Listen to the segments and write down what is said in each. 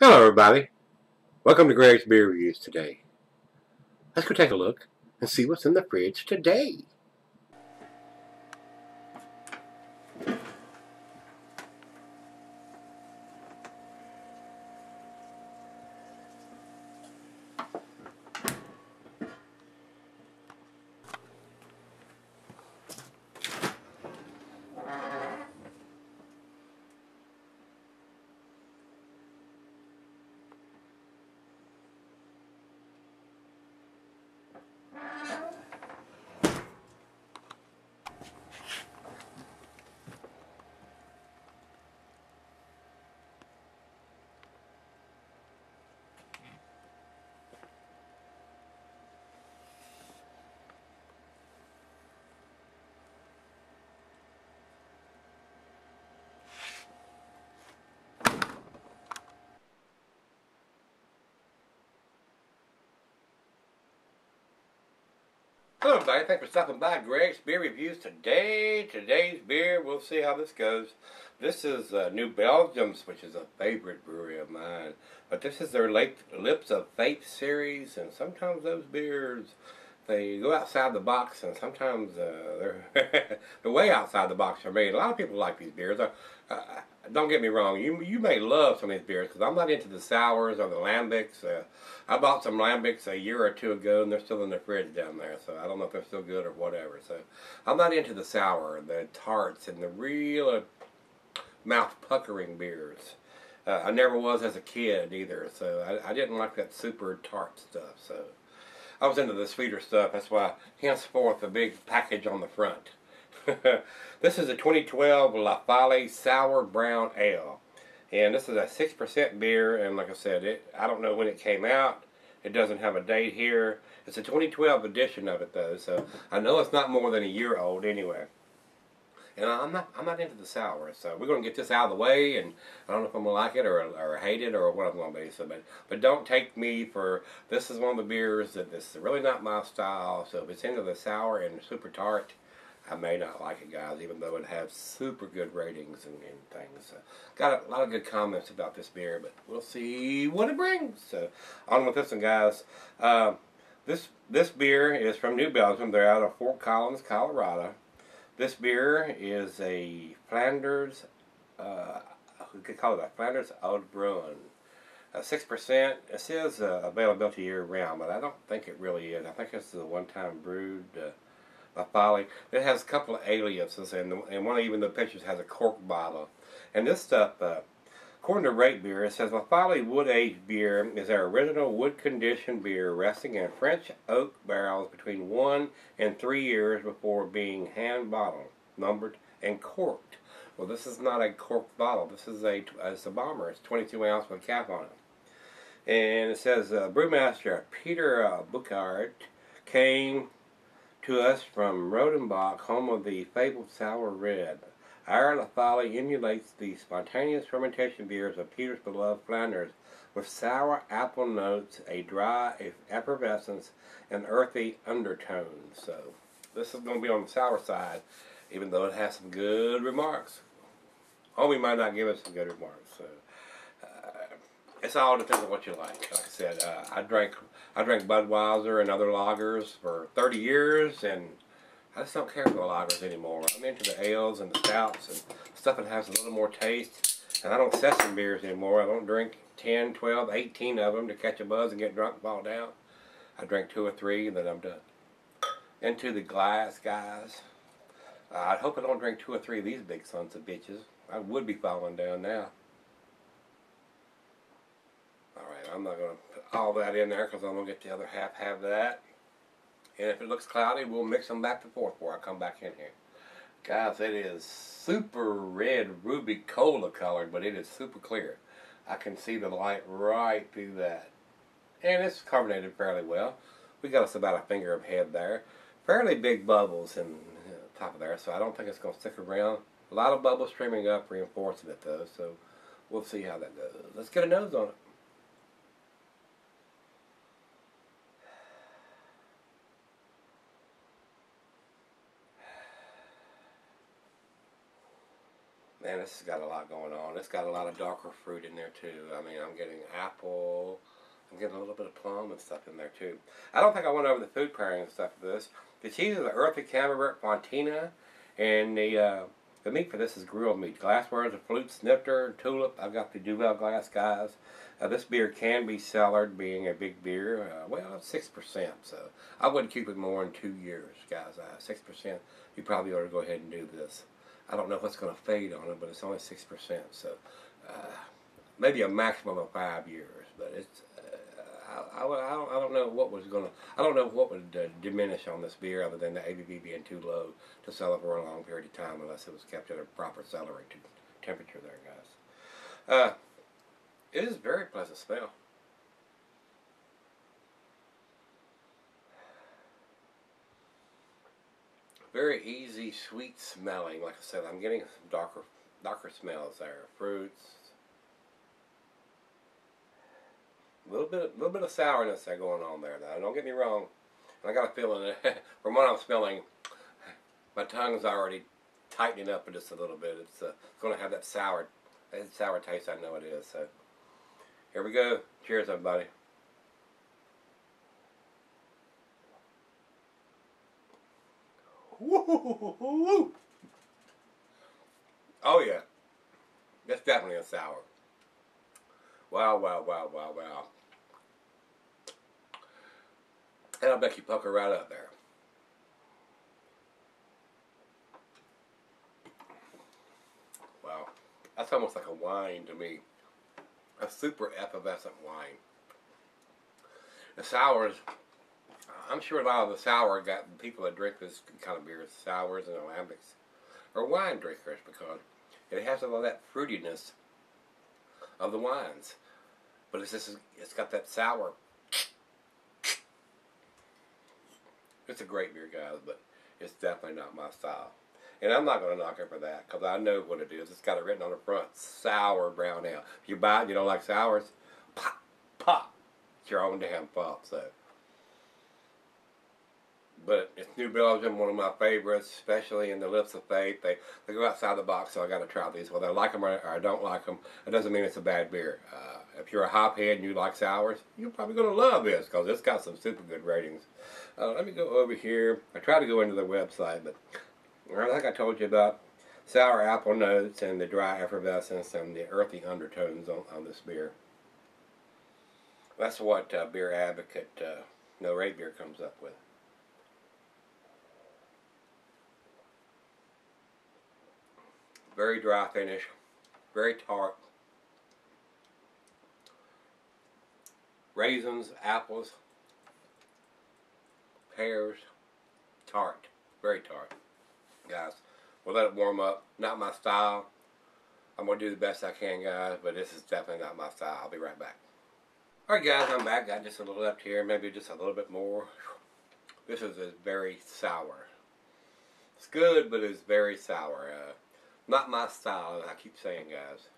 Hello everybody, welcome to Gregsbeerreviews today. Let's go take a look and see what's in the fridge today. Hello everybody, thanks for stopping by Gregsbeerreviews today. Today's beer, we'll see how this goes. This is New Belgium's, which is a favorite brewery of mine. But this is their Lips of Fate series, and sometimes those beers, they go outside the box, and sometimes they're they're way outside the box for me. A lot of people like these beers. Don't get me wrong, you may love some of these beers, because I'm not into the sours or the lambics. I bought some lambics a year or two ago, and they're still in the fridge down there, so I don't know if they're still good or whatever. So I'm not into the sour, the tarts, and the real mouth-puckering beers. I never was as a kid either, so I didn't like that super tart stuff. So I was into the sweeter stuff. That's why, henceforth, a big package on the front. This is a 2012 La Folie Sour Brown Ale. And this is a 6% beer, and like I said, I don't know when it came out. It doesn't have a date here. It's a 2012 edition of it, though, so I know it's not more than a year old anyway. And I'm not into the sour, so we're going to get this out of the way, and I don't know if I'm going to like it or hate it or what I'm going to be. So, but don't take me for, this is one of the beers that this is really not my style, so if it's into the sour and super tart, I may not like it, guys, even though it has super good ratings and things. Got a lot of good comments about this beer, but we'll see what it brings. So, on with this one, guys. This beer is from New Belgium. They're out of Fort Collins, Colorado. This beer is a Flanders, we could call it a Flanders Oud Bruin. 6%. It says availability year-round, but I don't think it really is. I think it's the one-time brewed La Folie. It has a couple of aliases, and one of even the pictures has a cork bottle. And this stuff, according to Rate Beer, it says La Folie wood-aged beer is our original wood-conditioned beer resting in French oak barrels between 1 and 3 years before being hand-bottled, numbered, and corked. Well, this is not a corked bottle. This is it's a bomber. It's 22 ounce with a cap on it. And it says brewmaster Peter Buchard came to us from Rodenbach, home of the fabled Sour Red. Our La Folie emulates the spontaneous fermentation beers of Peter's beloved Flanders with sour apple notes, a dry effervescence, and earthy undertones. So this is going to be on the sour side, even though it has some good remarks. Homie might not give us some good remarks. So it's all depends on what you like. Like I said, I drank Budweiser and other lagers for 30 years, and I just don't care for the lagers anymore. I'm into the ales and the stouts and stuff that has a little more taste. And I don't session beers anymore. I don't drink 10, 12, 18 of them to catch a buzz and get drunk and fall down. I drink 2 or 3 and then I'm done. Into the glass, guys. I hope I don't drink 2 or 3 of these big sons of bitches. I would be falling down now. Alright, I'm not going to put all that in there because I'm going to get the other half have that. And if it looks cloudy, we'll mix them back and forth before I come back in here. Guys, it is super red ruby cola colored, but it is super clear. I can see the light right through that. And it's carbonated fairly well. We got us about a finger of head there. Fairly big bubbles in the top of there, so I don't think it's going to stick around. A lot of bubbles streaming up, reinforcing it though, so we'll see how that goes. Let's get a nose on it. Man, this has got a lot going on. It's got a lot of darker fruit in there too. I mean, I'm getting apple. I'm getting a little bit of plum and stuff in there too. I don't think I went over the food pairing and stuff for this. The cheese is the earthy camembert fontina, and the meat for this is grilled meat. Glasswares, a flute, snifter, tulip. I've got the Duvel glass, guys. This beer can be cellared, being a big beer. Well, it's 6%, so I wouldn't keep it more than 2 years, guys. 6%, you probably ought to go ahead and do this. I don't know what's going to fade on it, but it's only 6%, so maybe a maximum of 5 years. But it's I don't know what was going to. I don't know what would diminish on this beer other than the ABV being too low to sell it for a long period of time, unless it was kept at a proper cellaring temperature there, guys. It is a very pleasant smell. Very easy, sweet smelling. Like I said, I'm getting some darker smells there. Fruits. A little bit of sourness there going on there. Now, don't get me wrong. I got a feeling from what I'm smelling, my tongue's already tightening up just a little bit. It's going to have that sour taste. I know it is. So here we go. Cheers, everybody. Woo-hoo-hoo-hoo-hoo. Oh yeah, that's definitely a sour. Wow, wow, wow, wow, wow. And I'll bet you pucker right up there. Wow, that's almost like a wine to me. A super effervescent wine. The sours, I'm sure a lot of the sour people that drink this kind of beer, sours and lambics, are wine drinkers because it has a lot of that fruitiness of the wines, but it's got that sour. It's a great beer, guys, but it's definitely not my style. And I'm not going to knock it for that, because I know what it is. It's got it written on the front, sour brown ale. If you buy it and you don't like sours, pop, pop. It's your own damn fault, so. But it's New Belgium, one of my favorites, especially in the Lips of Faith. They go outside the box, so I got to try these. Whether I like them or I don't like them, it doesn't mean it's a bad beer. If you're a hophead and you like sours, you're probably going to love this because it's got some super good ratings. Let me go over here. I tried to go into the website, but I think I told you about sour apple notes and the dry effervescence and the earthy undertones on this beer. That's what Beer Advocate No Rate Beer comes up with. Very dry finish, very tart. Raisins, apples, pears, tart, very tart. Guys, we'll let it warm up. Not my style. I'm going to do the best I can, guys, but this is definitely not my style. I'll be right back. Alright, guys, I'm back. Got just a little left here, maybe just a little bit more. This is very sour. It's good, but it's very sour. Not my style, I keep saying, guys.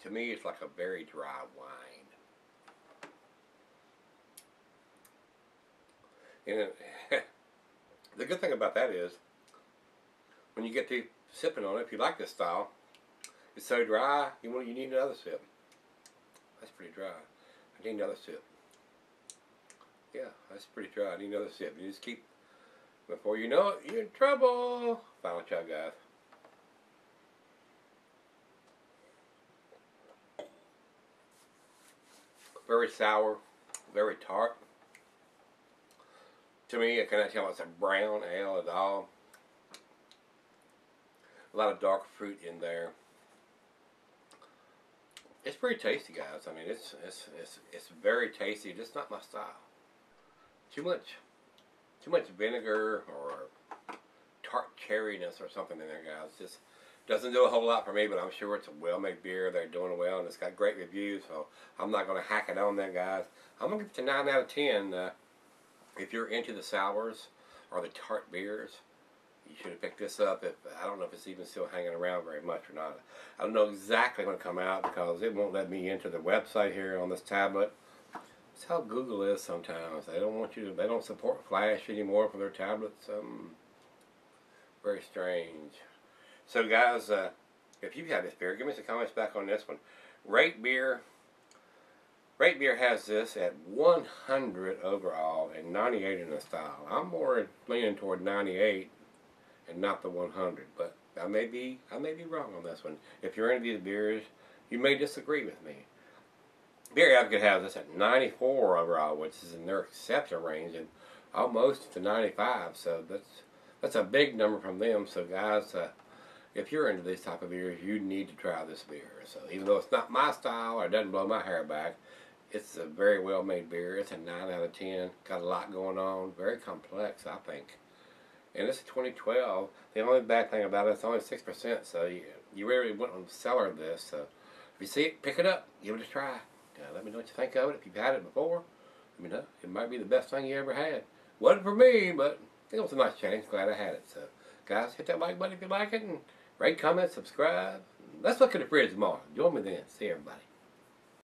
To me, it's like a very dry wine. And the good thing about that is, when you get to sipping on it, if you like this style, it's so dry, you need another sip. That's pretty dry. I need another sip. Yeah, that's pretty dry. I need another sip. You just keep, before you know it, you're in trouble. Final chug, guys. Very sour, very tart. To me, I cannot tell it's a brown ale at all. A lot of dark fruit in there. It's pretty tasty, guys. I mean, it's very tasty. Just not my style. Too much vinegar or tart cherryness or something in there, guys. Just doesn't do a whole lot for me, but I'm sure it's a well-made beer. They're doing well, and it's got great reviews, so I'm not going to hack it on there, guys. I'm going to give it a 9 out of 10. If you're into the sours or the tart beers, you should have picked this up. I don't know if it's even still hanging around very much or not. I don't know exactly when it come out because it won't let me into the website here on this tablet. That's how Google is sometimes. They don't want you to, they don't support Flash anymore for their tablets. Very strange. So guys, if you've had this beer, give me some comments back on this one. Rate Beer has this at 100 overall and 98 in the style. I'm more leaning toward 98 and not the 100, but I may be wrong on this one. If you're into these beers, you may disagree with me. Beer Advocate has this at 94 overall, which is in their acceptance range, and almost to 95. So that's a big number from them. So guys, if you're into these type of beers, you need to try this beer. So even though it's not my style or it doesn't blow my hair back, it's a very well made beer. It's a 9 out of 10. Got a lot going on. Very complex, I think. And it's 2012. The only bad thing about it, it's only 6%. So you really wouldn't cellar this. So if you see it, pick it up. Give it a try. Let me know what you think of it. If you've had it before, let me know. It might be the best thing you ever had. Wasn't for me, but it was a nice change. Glad I had it. So guys, hit that like button if you like it. And rate, comment, subscribe. Let's look at the fridge tomorrow. Join me then. See everybody.